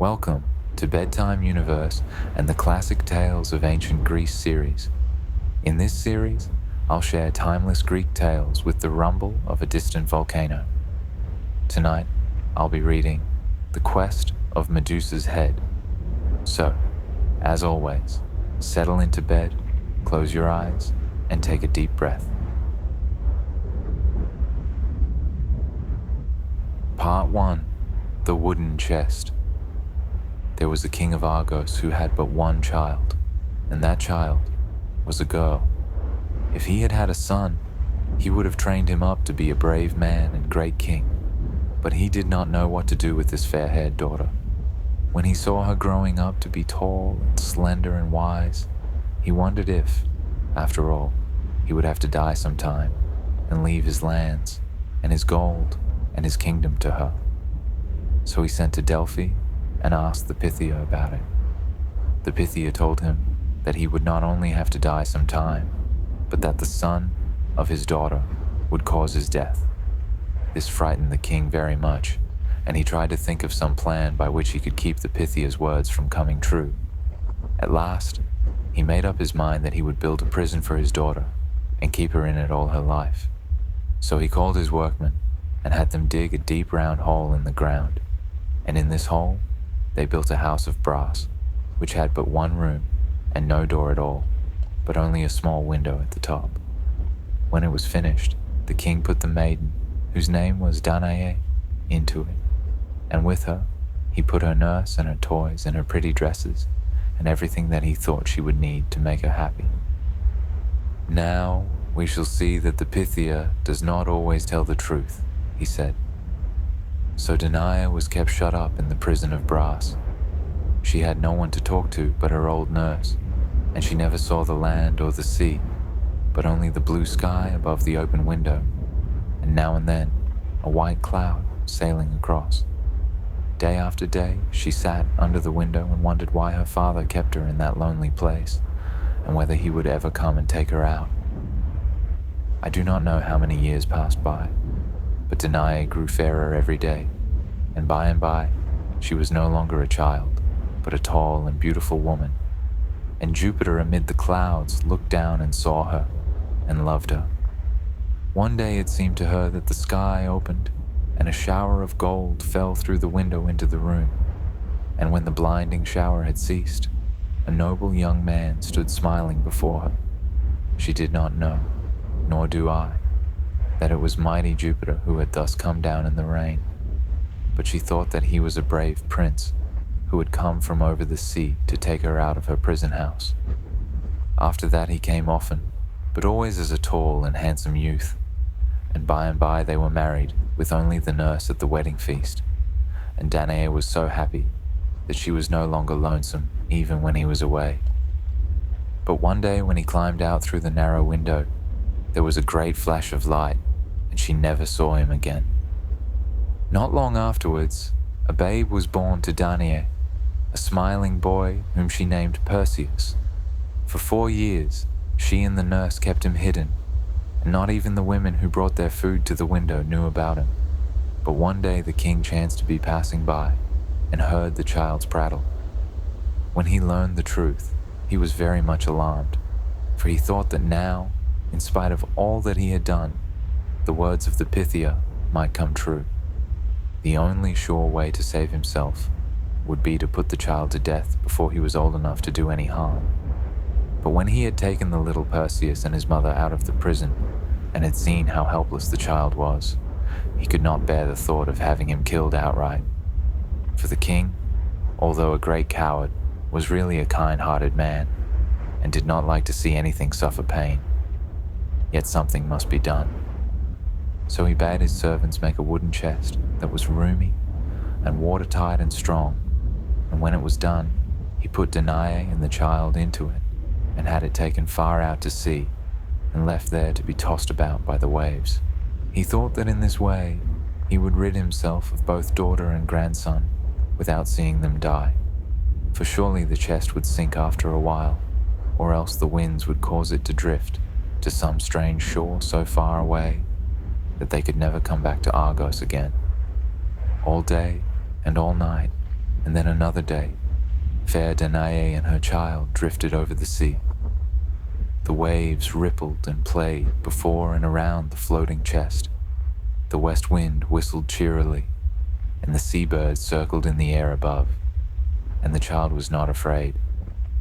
Welcome to Bedtime Universe and the Classic Tales of Ancient Greece series. In this series, I'll share timeless Greek tales with the rumble of a distant volcano. Tonight, I'll be reading The Quest of Medusa's Head. So, as always, settle into bed, close your eyes, and take a deep breath. Part 1. The Wooden Chest. There was a king of Argos who had but one child, and that child was a girl. If he had had a son, he would have trained him up to be a brave man and great king, but he did not know what to do with this fair-haired daughter. When he saw her growing up to be tall and slender and wise, he wondered if, after all, he would have to die sometime and leave his lands and his gold and his kingdom to her. So he sent to Delphi and asked the Pythia about it. The Pythia told him that he would not only have to die sometime, but that the son of his daughter would cause his death. This frightened the king very much, and he tried to think of some plan by which he could keep the Pythia's words from coming true. At last, he made up his mind that he would build a prison for his daughter and keep her in it all her life. So he called his workmen and had them dig a deep round hole in the ground, and in this hole they built a house of brass, which had but one room and no door at all, but only a small window at the top. When it was finished, the king put the maiden, whose name was Danae, into it, and with her he put her nurse and her toys and her pretty dresses and everything that he thought she would need to make her happy. Now we shall see that the Pythia does not always tell the truth, he said. So Danae was kept shut up in the prison of brass. She had no one to talk to but her old nurse, and she never saw the land or the sea, but only the blue sky above the open window, and now and then a white cloud sailing across. Day after day, she sat under the window and wondered why her father kept her in that lonely place, and whether he would ever come and take her out. I do not know how many years passed by, but Danae grew fairer every day, and by, she was no longer a child, but a tall and beautiful woman, and Jupiter amid the clouds looked down and saw her, and loved her. One day it seemed to her that the sky opened, and a shower of gold fell through the window into the room, and when the blinding shower had ceased, a noble young man stood smiling before her. She did not know, nor do I, that it was mighty Jupiter who had thus come down in the rain, but she thought that he was a brave prince who had come from over the sea to take her out of her prison house. After that he came often, but always as a tall and handsome youth, and by they were married with only the nurse at the wedding feast, and Danae was so happy that she was no longer lonesome even when he was away. But one day when he climbed out through the narrow window, there was a great flash of light, and she never saw him again. Not long afterwards, a babe was born to Danae, a smiling boy whom she named Perseus. For 4 years, she and the nurse kept him hidden, and not even the women who brought their food to the window knew about him. But one day the king chanced to be passing by and heard the child's prattle. When he learned the truth, he was very much alarmed, for he thought that now, in spite of all that he had done, the words of the Pythia might come true. The only sure way to save himself would be to put the child to death before he was old enough to do any harm. But when he had taken the little Perseus and his mother out of the prison and had seen how helpless the child was, he could not bear the thought of having him killed outright. For the king, although a great coward, was really a kind-hearted man and did not like to see anything suffer pain. Yet something must be done. So he bade his servants make a wooden chest that was roomy and watertight and strong, and when it was done, he put Danae and the child into it and had it taken far out to sea and left there to be tossed about by the waves. He thought that in this way he would rid himself of both daughter and grandson without seeing them die, for surely the chest would sink after a while, or else the winds would cause it to drift to some strange shore so far away that they could never come back to Argos again. All day and all night And then another day, fair Danae and her child drifted over the sea. The waves rippled and played before and around the floating chest. The west wind whistled cheerily, and the seabirds circled in the air above. And the child was not afraid,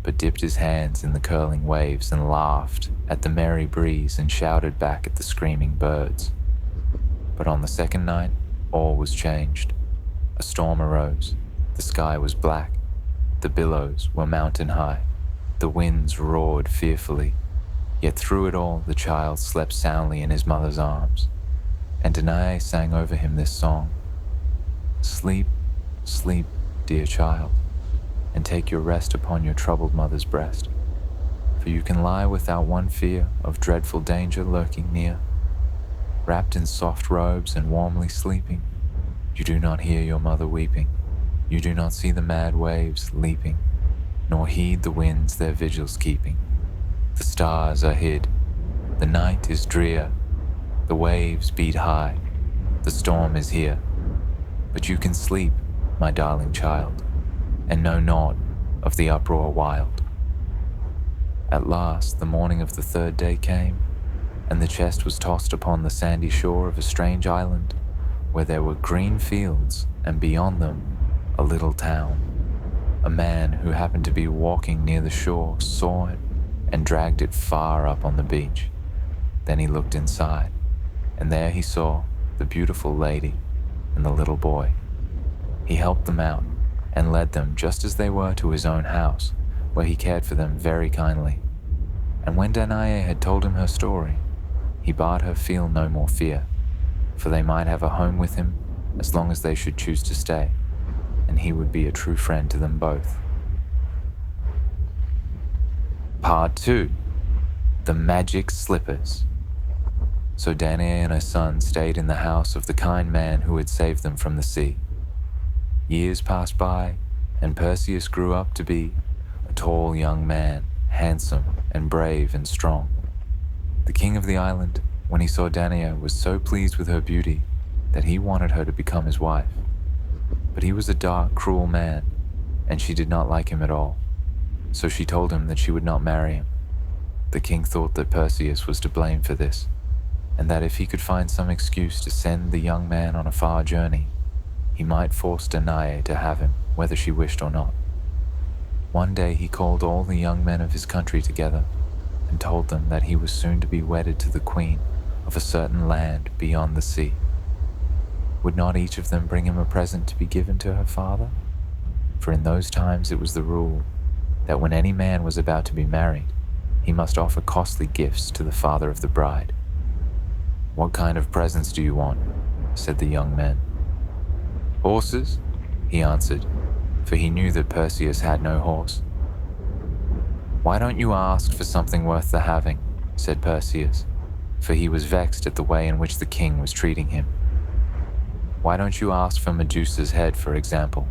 but dipped his hands in the curling waves and laughed at the merry breeze and shouted back at the screaming birds. But on the second night, all was changed. A storm arose. The sky was black. The billows were mountain high. The winds roared fearfully. Yet through it all, the child slept soundly in his mother's arms. And Danae sang over him this song: "Sleep, sleep, dear child, and take your rest upon your troubled mother's breast. For you can lie without one fear of dreadful danger lurking near. Wrapped in soft robes and warmly sleeping, you do not hear your mother weeping. You do not see the mad waves leaping, nor heed the winds their vigils keeping. The stars are hid, the night is drear, the waves beat high, the storm is here. But you can sleep, my darling child, and know naught of the uproar wild." At last the morning of the third day came, and the chest was tossed upon the sandy shore of a strange island, where there were green fields, and beyond them a little town. A man who happened to be walking near the shore saw it and dragged it far up on the beach. Then he looked inside, and there he saw the beautiful lady and the little boy. He helped them out and led them just as they were to his own house, where he cared for them very kindly. And when Danae had told him her story, he bade her feel no more fear, for they might have a home with him as long as they should choose to stay, and he would be a true friend to them both. Part 2. The Magic Slippers. So Danae and her son stayed in the house of the kind man who had saved them from the sea. Years passed by, and Perseus grew up to be a tall young man, handsome and brave and strong. The king of the island, when he saw Danae, was so pleased with her beauty that he wanted her to become his wife. But he was a dark, cruel man, and she did not like him at all. So she told him that she would not marry him. The king thought that Perseus was to blame for this, and that if he could find some excuse to send the young man on a far journey, he might force Danae to have him, whether she wished or not. One day he called all the young men of his country together and told them that he was soon to be wedded to the queen of a certain land beyond the sea. Would not each of them bring him a present to be given to her father? For in those times it was the rule that when any man was about to be married, he must offer costly gifts to the father of the bride. "What kind of presents do you want?" said the young men. "Horses," he answered, for he knew that Perseus had no horse. "Why don't you ask for something worth the having?" said Perseus, for he was vexed at the way in which the king was treating him. "Why don't you ask for Medusa's head, for example?"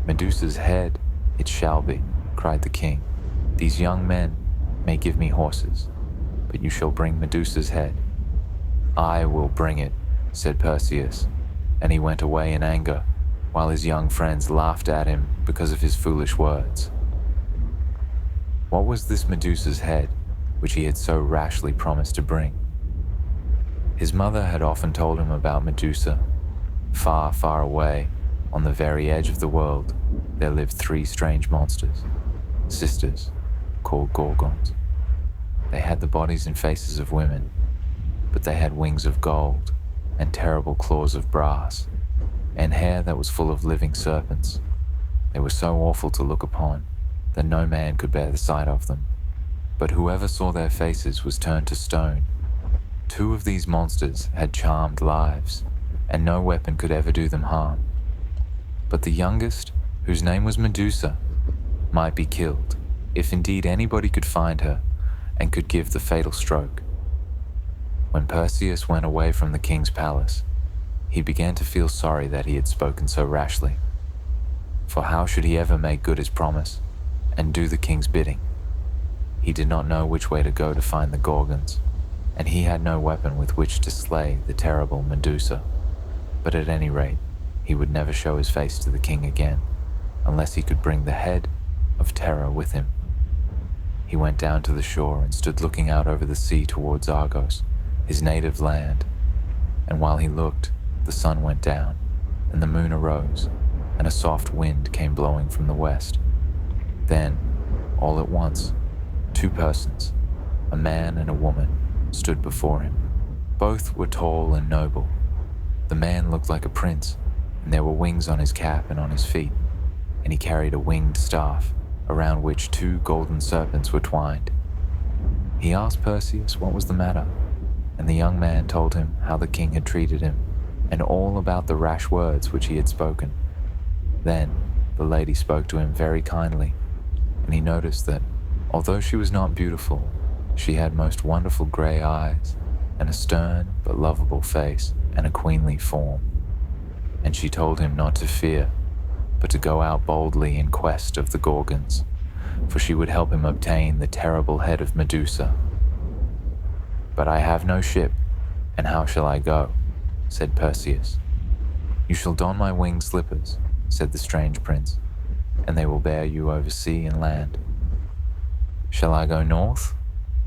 "Medusa's head it shall be," cried the king. "These young men may give me horses, but you shall bring Medusa's head." "I will bring it," said Perseus, and he went away in anger, while his young friends laughed at him because of his foolish words. What was this Medusa's head which he had so rashly promised to bring? His mother had often told him about Medusa. Far, far away, on the very edge of the world, there lived 3 strange monsters, sisters, called Gorgons. They had the bodies and faces of women, but they had wings of gold and terrible claws of brass, and hair that was full of living serpents. They were so awful to look upon that no man could bear the sight of them, but whoever saw their faces was turned to stone. 2 of these monsters had charmed lives, and no weapon could ever do them harm. But the youngest, whose name was Medusa, might be killed, if indeed anybody could find her and could give the fatal stroke. When Perseus went away from the king's palace, he began to feel sorry that he had spoken so rashly. For how should he ever make good his promise and do the king's bidding? He did not know which way to go to find the Gorgons, and he had no weapon with which to slay the terrible Medusa. But at any rate, he would never show his face to the king again unless he could bring the head of terror with him. He went down to the shore and stood looking out over the sea towards Argos, his native land. And while he looked, the sun went down, and the moon arose, and a soft wind came blowing from the west. Then, all at once, two persons, a man and a woman, stood before him. Both were tall and noble. The man looked like a prince, and there were wings on his cap and on his feet, and he carried a winged staff, around which two golden serpents were twined. He asked Perseus what was the matter, and the young man told him how the king had treated him, and all about the rash words which he had spoken. Then the lady spoke to him very kindly, and he noticed that, although she was not beautiful, she had most wonderful grey eyes, and a stern but lovable face, and a queenly form. And she told him not to fear, but to go out boldly in quest of the Gorgons, for she would help him obtain the terrible head of Medusa. "But I have no ship, and how shall I go?" said Perseus. "You shall don my winged slippers," said the strange prince, "and they will bear you over sea and land." "Shall I go north,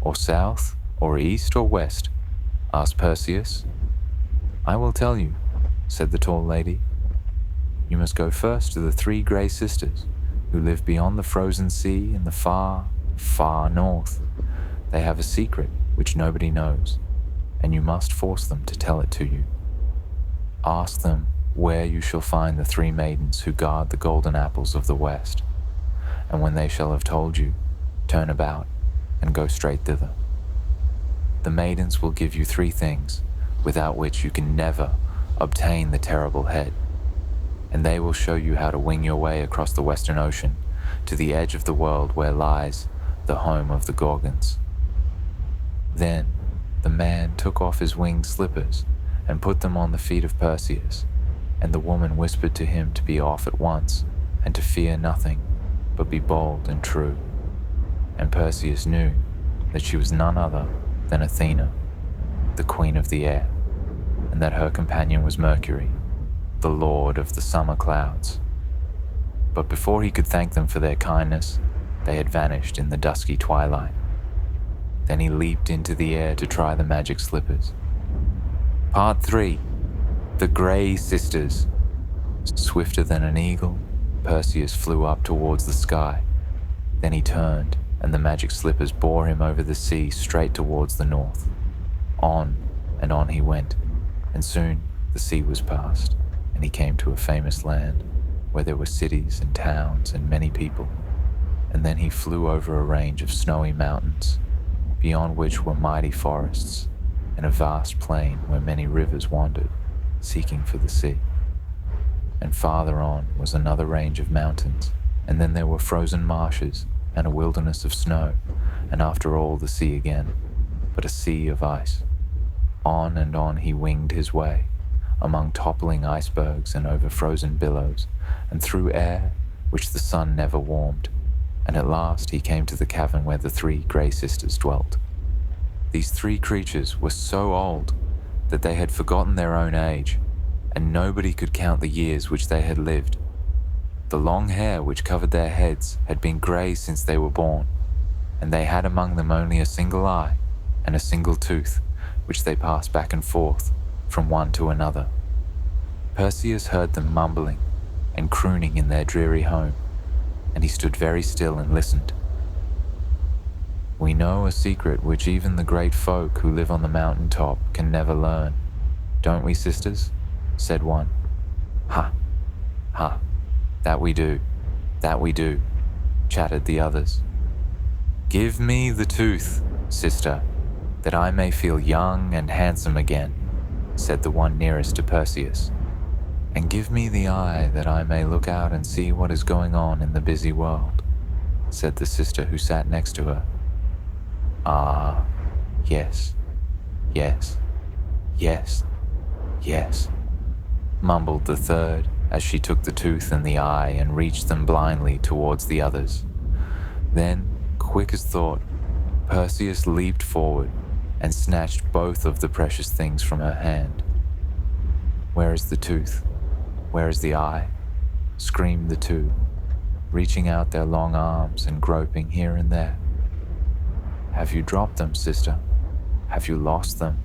or south, or east, or west?" asked Perseus. "I will tell you," said the tall lady. "You must go first to the three grey sisters, who live beyond the frozen sea in the far, far north. They have a secret which nobody knows, and you must force them to tell it to you. Ask them where you shall find the three maidens who guard the golden apples of the west, and when they shall have told you, turn about and go straight thither. The maidens will give you three things, without which you can never obtain the terrible head, and they will show you how to wing your way across the western ocean to the edge of the world where lies the home of the Gorgons." Then the man took off his winged slippers and put them on the feet of Perseus, and the woman whispered to him to be off at once and to fear nothing, but be bold and true. And Perseus knew that she was none other than Athena, the queen of the air, and that her companion was Mercury, the lord of the summer clouds. But before he could thank them for their kindness, they had vanished in the dusky twilight. Then he leaped into the air to try the magic slippers. Part 3. The Grey Sisters. Swifter than an eagle, Perseus flew up towards the sky. Then he turned, and the magic slippers bore him over the sea straight towards the north. On and on he went, and soon the sea was past, and he came to a famous land where there were cities and towns and many people. And then he flew over a range of snowy mountains, beyond which were mighty forests, and a vast plain where many rivers wandered, seeking for the sea. And farther on was another range of mountains, and then there were frozen marshes and a wilderness of snow, and after all the sea again, but a sea of ice. On and on he winged his way, among toppling icebergs and over frozen billows, and through air which the sun never warmed, and at last he came to the cavern where the three grey sisters dwelt. These three creatures were so old that they had forgotten their own age, and nobody could count the years which they had lived. The long hair which covered their heads had been grey since they were born, and they had among them only a single eye and a single tooth, which they passed back and forth from one to another. Perseus heard them mumbling and crooning in their dreary home, and he stood very still and listened. "We know a secret which even the great folk who live on the mountain top can never learn, don't we, sisters?" said one. "Ha, ha, that we do, chattered the others. "Give me the tooth, sister, that I may feel young and handsome again," said the one nearest to Perseus. "And give me the eye that I may look out and see what is going on in the busy world," said the sister who sat next to her. "Ah, yes, yes, yes, yes," mumbled the third as she took the tooth and the eye and reached them blindly towards the others. Then, quick as thought, Perseus leaped forward and snatched both of the precious things from her hand. "Where is the tooth?" Where is the eye? Screamed the two, reaching out their long arms and groping here and there. Have you dropped them, sister? Have you lost them?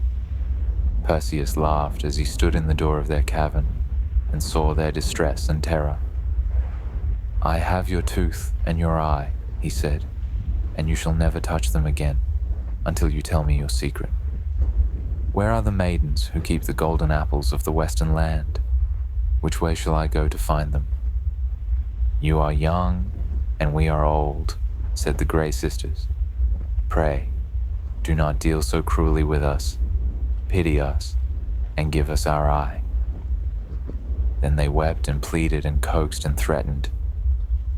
Perseus laughed as he stood in the door of their cavern and saw their distress and terror. I have your tooth and your eye, he said, and you shall never touch them again until you tell me your secret. Where are the maidens who keep the golden apples of the western land? Which way shall I go to find them? You are young and we are old, said the Grey Sisters. Pray, do not deal so cruelly with us. Pity us and give us our eye. Then they wept and pleaded and coaxed and threatened.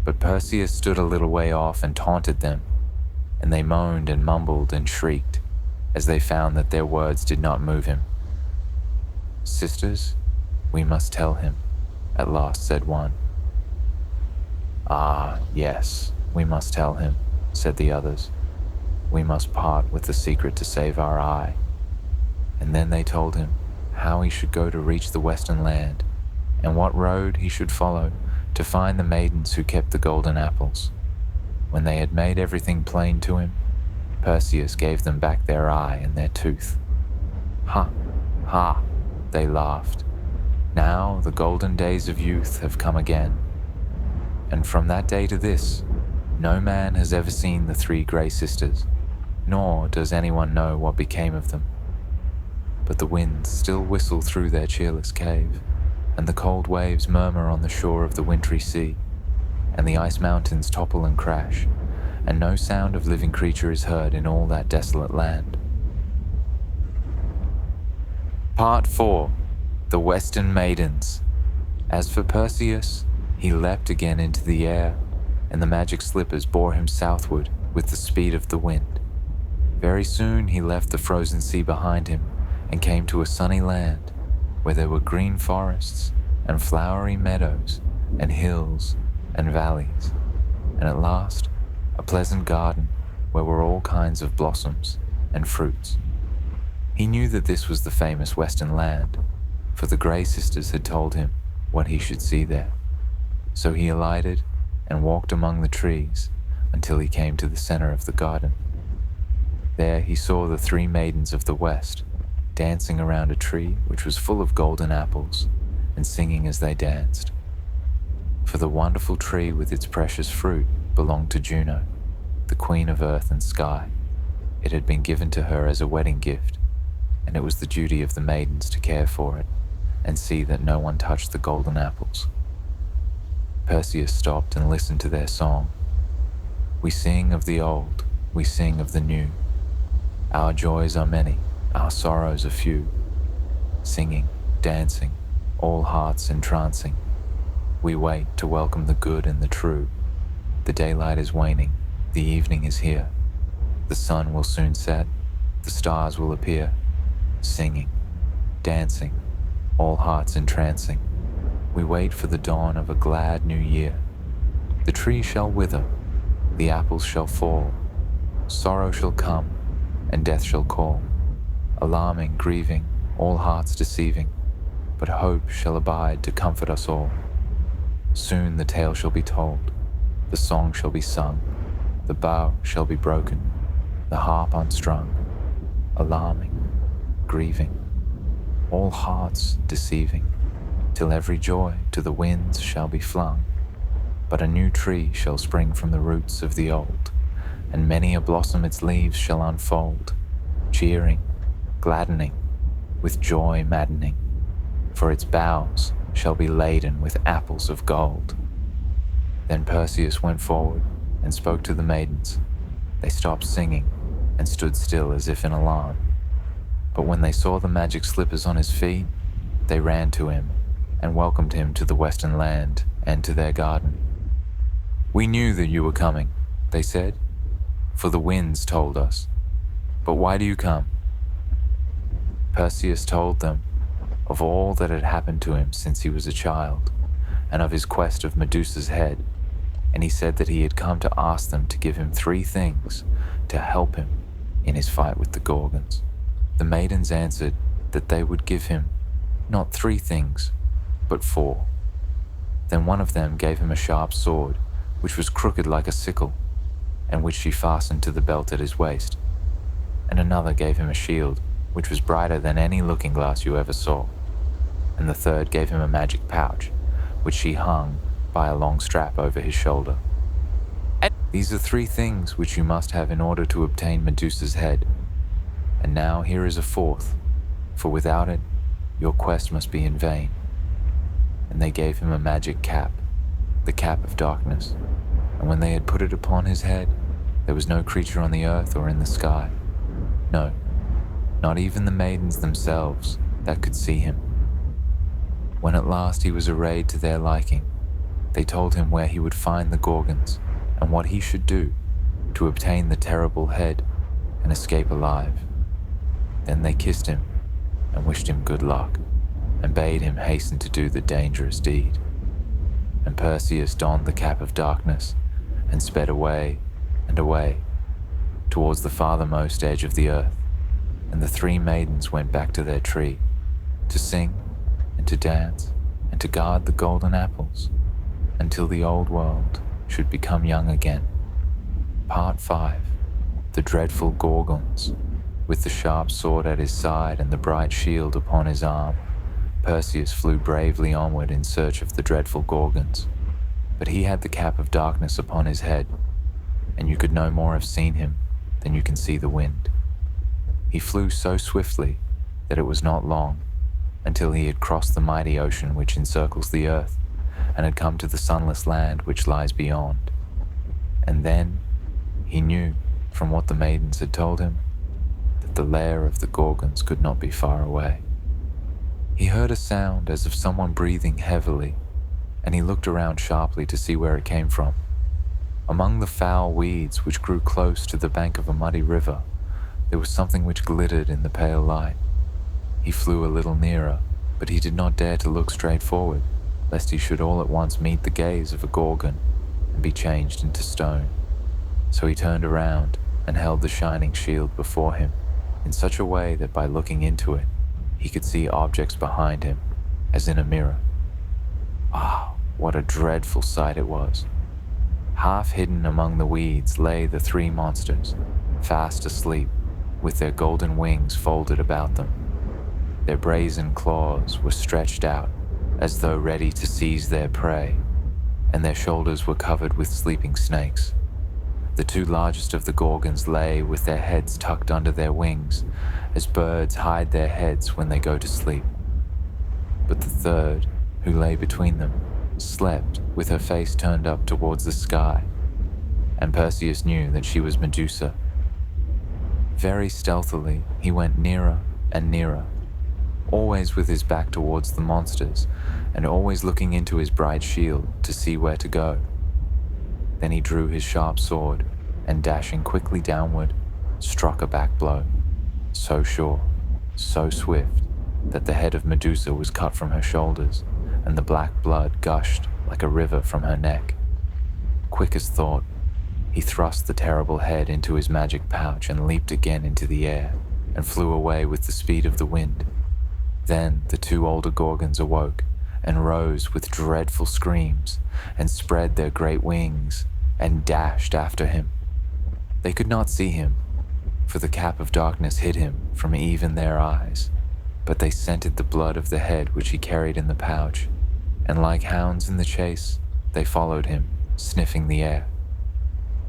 But Perseus stood a little way off and taunted them, and they moaned and mumbled and shrieked as they found that their words did not move him. Sisters, we must tell him, at last said one. Ah, yes, we must tell him, said the others. We must part with the secret to save our eye. And then they told him how he should go to reach the western land, and what road he should follow to find the maidens who kept the golden apples. When they had made everything plain to him, Perseus gave them back their eye and their tooth. Ha, ha, they laughed. Now the golden days of youth have come again. And from that day to this, no man has ever seen the three Grey Sisters, nor does anyone know what became of them. But the winds still whistle through their cheerless cave, and the cold waves murmur on the shore of the wintry sea, and the ice mountains topple and crash, and no sound of living creature is heard in all that desolate land. Part 4. The Western Maidens. As for Perseus, he leapt again into the air, and the magic slippers bore him southward with the speed of the wind. Very soon he left the frozen sea behind him and came to a sunny land where there were green forests and flowery meadows and hills and valleys, and at last a pleasant garden where were all kinds of blossoms and fruits. He knew that this was the famous Western land, for the Grey Sisters had told him what he should see there. So he alighted and walked among the trees until he came to the center of the garden. There he saw the three maidens of the West dancing around a tree which was full of golden apples and singing as they danced. For the wonderful tree with its precious fruit belonged to Juno, the queen of earth and sky. It had been given to her as a wedding gift, and it was the duty of the maidens to care for it and see that no one touched the golden apples. Perseus stopped and listened to their song. We sing of the old, we sing of the new. Our joys are many, our sorrows are few. Singing, dancing, all hearts entrancing. We wait to welcome the good and the true. The daylight is waning, the evening is here. The sun will soon set, the stars will appear. Singing, dancing, all hearts entrancing. We wait for the dawn of a glad new year. The tree shall wither, the apples shall fall. Sorrow shall come, and death shall call. Alarming, grieving, all hearts deceiving. But hope shall abide to comfort us all. Soon the tale shall be told, the song shall be sung, the bow shall be broken, the harp unstrung. Alarming, grieving, all hearts deceiving, till every joy to the winds shall be flung. But a new tree shall spring from the roots of the old, and many a blossom its leaves shall unfold, cheering, gladdening, with joy maddening, for its boughs shall be laden with apples of gold. Then Perseus went forward and spoke to the maidens. They stopped singing and stood still as if in alarm. But when they saw the magic slippers on his feet, they ran to him and welcomed him to the western land and to their garden. We knew that you were coming, they said, for the winds told us. But why do you come? Perseus told them of all that had happened to him since he was a child, and of his quest of Medusa's head, and he said that he had come to ask them to give him 3 things to help him in his fight with the Gorgons. The maidens answered that they would give him not 3 things, but 4. Then one of them gave him a sharp sword, which was crooked like a sickle, and which she fastened to the belt at his waist. And another gave him a shield, which was brighter than any looking-glass you ever saw. And the third gave him a magic pouch, which she hung by a long strap over his shoulder. These are 3 things which you must have in order to obtain Medusa's head. And now here is a 4th, for without it, your quest must be in vain. And they gave him a magic cap, the cap of darkness. And when they had put it upon his head, there was no creature on the earth or in the sky. No, not even the maidens themselves that could see him. When at last he was arrayed to their liking, they told him where he would find the Gorgons and what he should do to obtain the terrible head and escape alive. Then they kissed him and wished him good luck and bade him hasten to do the dangerous deed. And Perseus donned the cap of darkness and sped away and away towards the farthermost edge of the earth. And the 3 maidens went back to their tree to sing and to dance and to guard the golden apples until the old world should become young again. Part 5. The dreadful Gorgons. With the sharp sword at his side and the bright shield upon his arm, Perseus flew bravely onward in search of the dreadful Gorgons. But he had the cap of darkness upon his head, and you could no more have seen him than you can see the wind. He flew so swiftly that it was not long until he had crossed the mighty ocean which encircles the earth and had come to the sunless land which lies beyond. And then he knew, from what the maidens had told him, that the lair of the Gorgons could not be far away. He heard a sound as of someone breathing heavily, and he looked around sharply to see where it came from. Among the foul weeds which grew close to the bank of a muddy river, there was something which glittered in the pale light. He flew a little nearer, but he did not dare to look straight forward, lest he should all at once meet the gaze of a Gorgon and be changed into stone. So he turned around and held the shining shield before him in such a way that by looking into it, he could see objects behind him, as in a mirror. Ah, what a dreadful sight it was! Half hidden among the weeds lay the 3 monsters, fast asleep, with their golden wings folded about them. Their brazen claws were stretched out, as though ready to seize their prey, and their shoulders were covered with sleeping snakes. The 2 largest of the Gorgons lay with their heads tucked under their wings, as birds hide their heads when they go to sleep. But the 3rd, who lay between them, slept with her face turned up towards the sky, and Perseus knew that she was Medusa. Very stealthily, he went nearer and nearer, always with his back towards the monsters, and always looking into his bright shield to see where to go. Then he drew his sharp sword, and dashing quickly downward, struck a back blow, so sure, so swift, that the head of Medusa was cut from her shoulders, and the black blood gushed like a river from her neck. Quick as thought, he thrust the terrible head into his magic pouch and leaped again into the air, and flew away with the speed of the wind. Then the 2 older Gorgons awoke, and rose with dreadful screams, and spread their great wings, and dashed after him. They could not see him, for the cap of darkness hid him from even their eyes, but they scented the blood of the head which he carried in the pouch, and like hounds in the chase, they followed him, sniffing the air.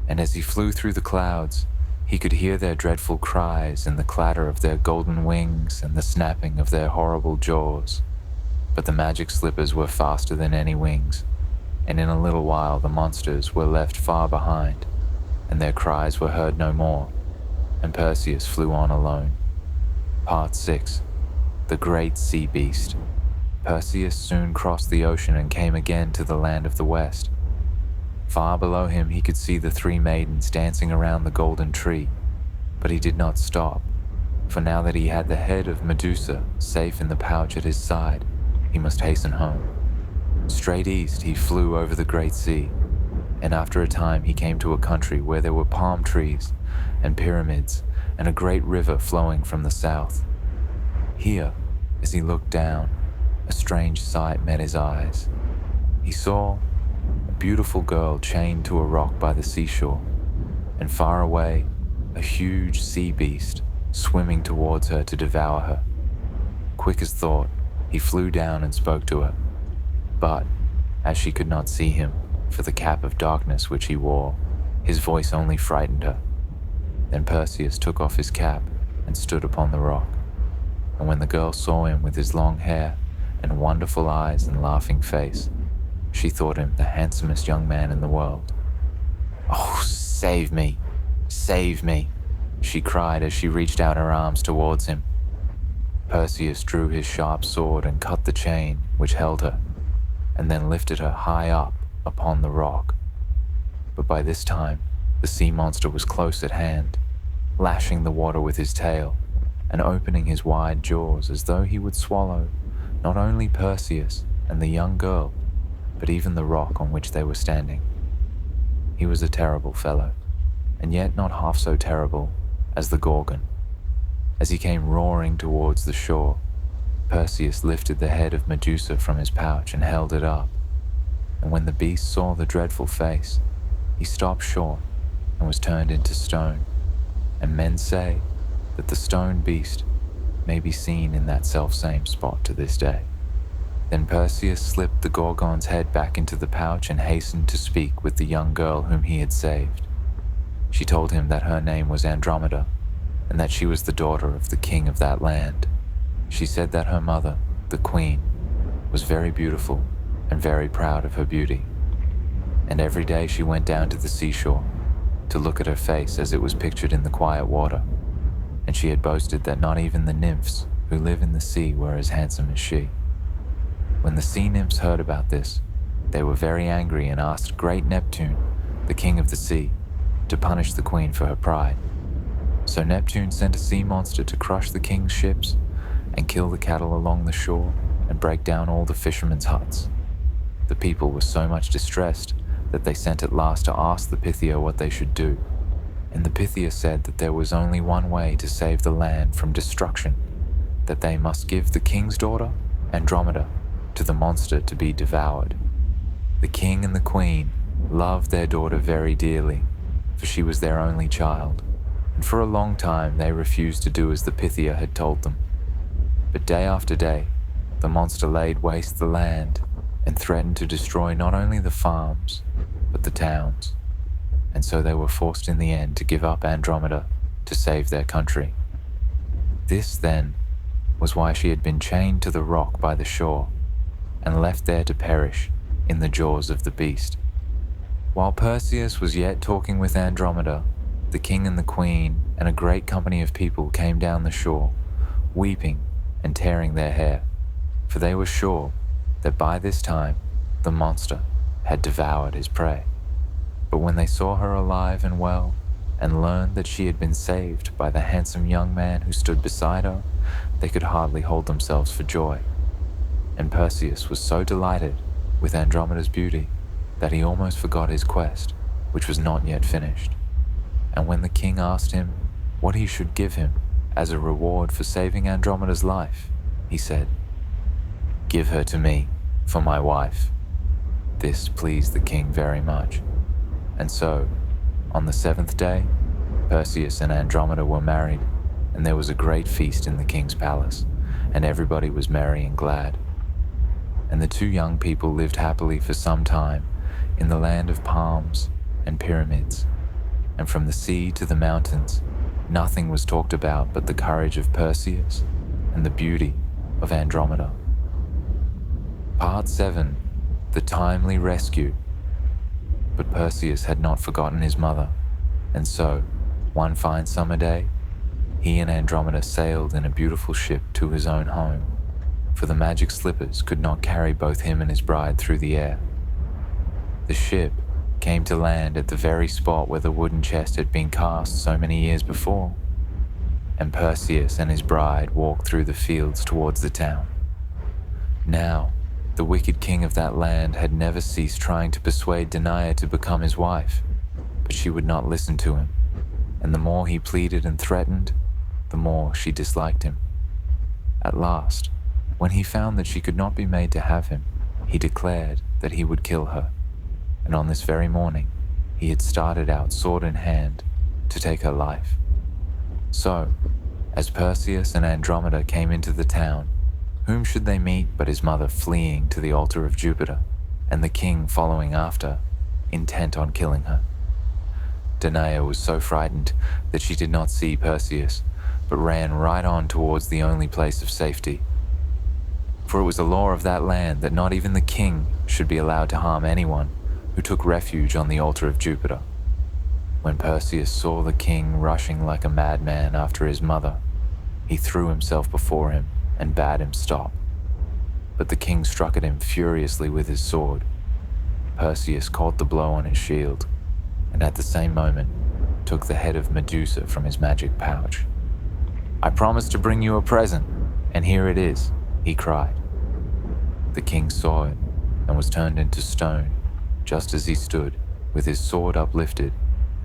And as he flew through the clouds, he could hear their dreadful cries and the clatter of their golden wings and the snapping of their horrible jaws. But the magic slippers were faster than any wings, and in a little while the monsters were left far behind, and their cries were heard no more, and Perseus flew on alone. Part 6. The Great Sea Beast. Perseus soon crossed the ocean and came again to the land of the west. Far below him he could see the 3 maidens dancing around the golden tree, but he did not stop, for now that he had the head of Medusa safe in the pouch at his side, he must hasten home. Straight east he flew over the great sea, and after a time he came to a country where there were palm trees and pyramids and a great river flowing from the south. Here, as he looked down, a strange sight met his eyes. He he saw a beautiful girl chained to a rock by the seashore, and far away, a huge sea beast swimming towards her to devour her. Quick as thought, he flew down and spoke to her. But, as she could not see him for the cap of darkness which he wore, his voice only frightened her. Then Perseus took off his cap and stood upon the rock. And when the girl saw him with his long hair and wonderful eyes and laughing face, she thought him the handsomest young man in the world. "Oh, save me! Save me!" she cried as she reached out her arms towards him. Perseus drew his sharp sword and cut the chain which held her, and then lifted her high up upon the rock. But by this time, the sea monster was close at hand, lashing the water with his tail and opening his wide jaws as though he would swallow not only Perseus and the young girl, but even the rock on which they were standing. He was a terrible fellow, and yet not half so terrible as the Gorgon. As he came roaring towards the shore, Perseus lifted the head of Medusa from his pouch and held it up. And when the beast saw the dreadful face, he stopped short and was turned into stone. And men say that the stone beast may be seen in that self-same spot to this day. Then Perseus slipped the Gorgon's head back into the pouch and hastened to speak with the young girl whom he had saved. She told him that her name was Andromeda, and that she was the daughter of the king of that land. She said that her mother, the queen, was very beautiful and very proud of her beauty. And every day she went down to the seashore to look at her face as it was pictured in the quiet water, and she had boasted that not even the nymphs who live in the sea were as handsome as she. When the sea nymphs heard about this, they were very angry and asked great Neptune, the king of the sea, to punish the queen for her pride. So Neptune sent a sea monster to crush the king's ships and kill the cattle along the shore and break down all the fishermen's huts. The people were so much distressed that they sent at last to ask the Pythia what they should do. And the Pythia said that there was only one way to save the land from destruction, that they must give the king's daughter, Andromeda, to the monster to be devoured. The king and the queen loved their daughter very dearly, for she was their only child, and for a long time they refused to do as the Pythia had told them. But day after day, the monster laid waste the land and threatened to destroy not only the farms, but the towns. And so they were forced in the end to give up Andromeda to save their country. This, then, was why she had been chained to the rock by the shore and left there to perish in the jaws of the beast. While Perseus was yet talking with Andromeda, the king and the queen and a great company of people came down the shore, weeping and tearing their hair, for they were sure that by this time the monster had devoured his prey. But when they saw her alive and well, and learned that she had been saved by the handsome young man who stood beside her, they could hardly hold themselves for joy. And Perseus was so delighted with Andromeda's beauty that he almost forgot his quest, which was not yet finished. And when the king asked him what he should give him as a reward for saving Andromeda's life, he said, "Give her to me for my wife." This pleased the king very much. And so, on the 7th day, Perseus and Andromeda were married, and there was a great feast in the king's palace, and everybody was merry and glad. And the two young people lived happily for some time in the land of palms and pyramids, and from the sea to the mountains, nothing was talked about but the courage of Perseus and the beauty of Andromeda. Part 7. The Timely Rescue. But Perseus had not forgotten his mother, and so, one fine summer day, he and Andromeda sailed in a beautiful ship to his own home, for the magic slippers could not carry both him and his bride through the air. The ship came to land at the very spot where the wooden chest had been cast so many years before, and Perseus and his bride walked through the fields towards the town. Now, the wicked king of that land had never ceased trying to persuade Danae to become his wife, but she would not listen to him, and the more he pleaded and threatened, the more she disliked him. At last, when he found that she could not be made to have him, he declared that he would kill her, and on this very morning he had started out sword in hand to take her life. So, as Perseus and Andromeda came into the town, whom should they meet but his mother fleeing to the altar of Jupiter, and the king following after, intent on killing her. Danae was so frightened that she did not see Perseus, but ran right on towards the only place of safety. For it was the law of that land that not even the king should be allowed to harm anyone who took refuge on the altar of Jupiter. When Perseus saw the king rushing like a madman after his mother, he threw himself before him and bade him stop. But the king struck at him furiously with his sword. Perseus caught the blow on his shield, and at the same moment took the head of Medusa from his magic pouch. "I promised to bring you a present, and here it is," he cried. The king saw it and was turned into stone, just as he stood, with his sword uplifted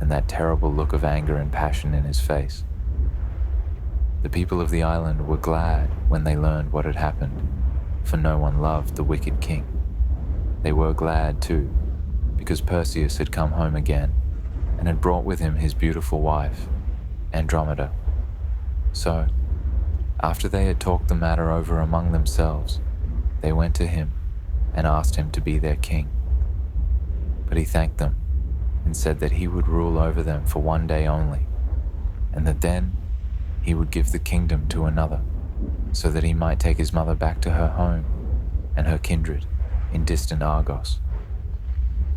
and that terrible look of anger and passion in his face. The people of the island were glad when they learned what had happened, for no one loved the wicked king. They were glad, too, because Perseus had come home again and had brought with him his beautiful wife, Andromeda. So, after they had talked the matter over among themselves, they went to him and asked him to be their king. But he thanked them and said that he would rule over them for one day only, and that then he would give the kingdom to another, so that he might take his mother back to her home and her kindred in distant Argos.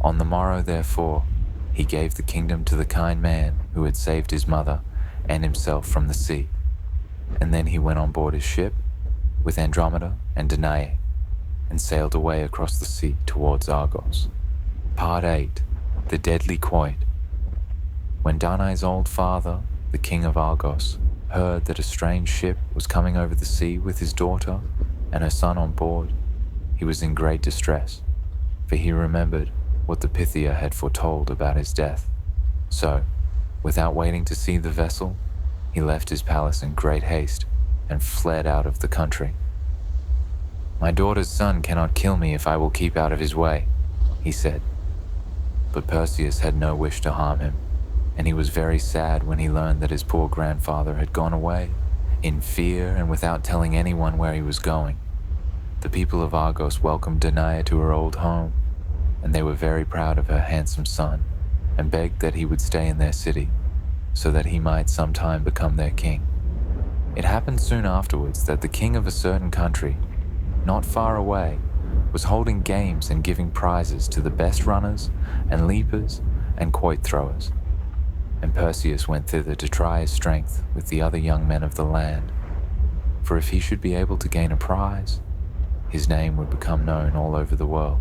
On the morrow, therefore, he gave the kingdom to the kind man who had saved his mother and himself from the sea, and then he went on board his ship with Andromeda and Danae and sailed away across the sea towards Argos. Part 8. The Deadly Quoit. When Danae's old father, the king of Argos, heard that a strange ship was coming over the sea with his daughter and her son on board, he was in great distress, for he remembered what the Pythia had foretold about his death. So, without waiting to see the vessel, he left his palace in great haste and fled out of the country. "My daughter's son cannot kill me if I will keep out of his way," he said. But Perseus had no wish to harm him, and he was very sad when he learned that his poor grandfather had gone away, in fear and without telling anyone where he was going. The people of Argos welcomed Danae to her old home, and they were very proud of her handsome son, and begged that he would stay in their city, so that he might sometime become their king. It happened soon afterwards that the king of a certain country, not far away, was holding games and giving prizes to the best runners and leapers and quoit throwers. And Perseus went thither to try his strength with the other young men of the land, for if he should be able to gain a prize, his name would become known all over the world.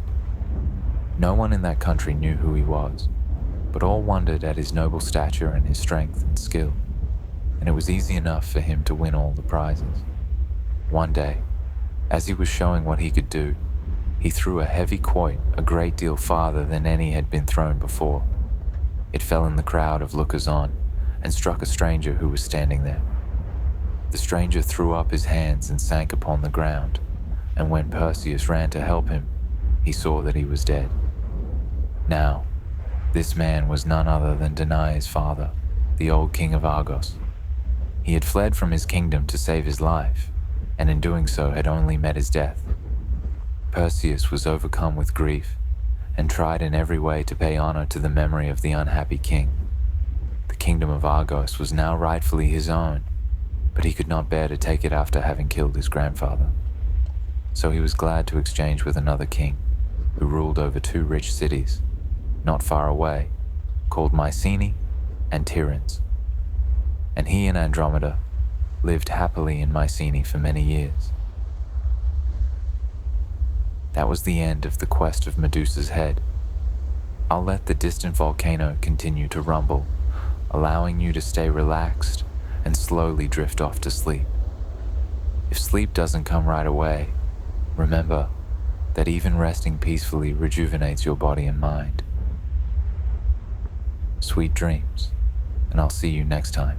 No one in that country knew who he was, but all wondered at his noble stature and his strength and skill, and it was easy enough for him to win all the prizes. One day, as he was showing what he could do, he threw a heavy quoit a great deal farther than any had been thrown before. It fell in the crowd of lookers-on and struck a stranger who was standing there. The stranger threw up his hands and sank upon the ground, and when Perseus ran to help him, he saw that he was dead. Now, this man was none other than Danae's father, the old king of Argos. He had fled from his kingdom to save his life, and in doing so had only met his death. Perseus was overcome with grief and tried in every way to pay honor to the memory of the unhappy king. The kingdom of Argos was now rightfully his own, but he could not bear to take it after having killed his grandfather. So he was glad to exchange with another king, who ruled over 2 rich cities, not far away, called Mycenae and Tiryns. And he and Andromeda lived happily in Mycenae for many years. That was the end of the quest of Medusa's head. I'll let the distant volcano continue to rumble, allowing you to stay relaxed and slowly drift off to sleep. If sleep doesn't come right away, remember that even resting peacefully rejuvenates your body and mind. Sweet dreams, and I'll see you next time.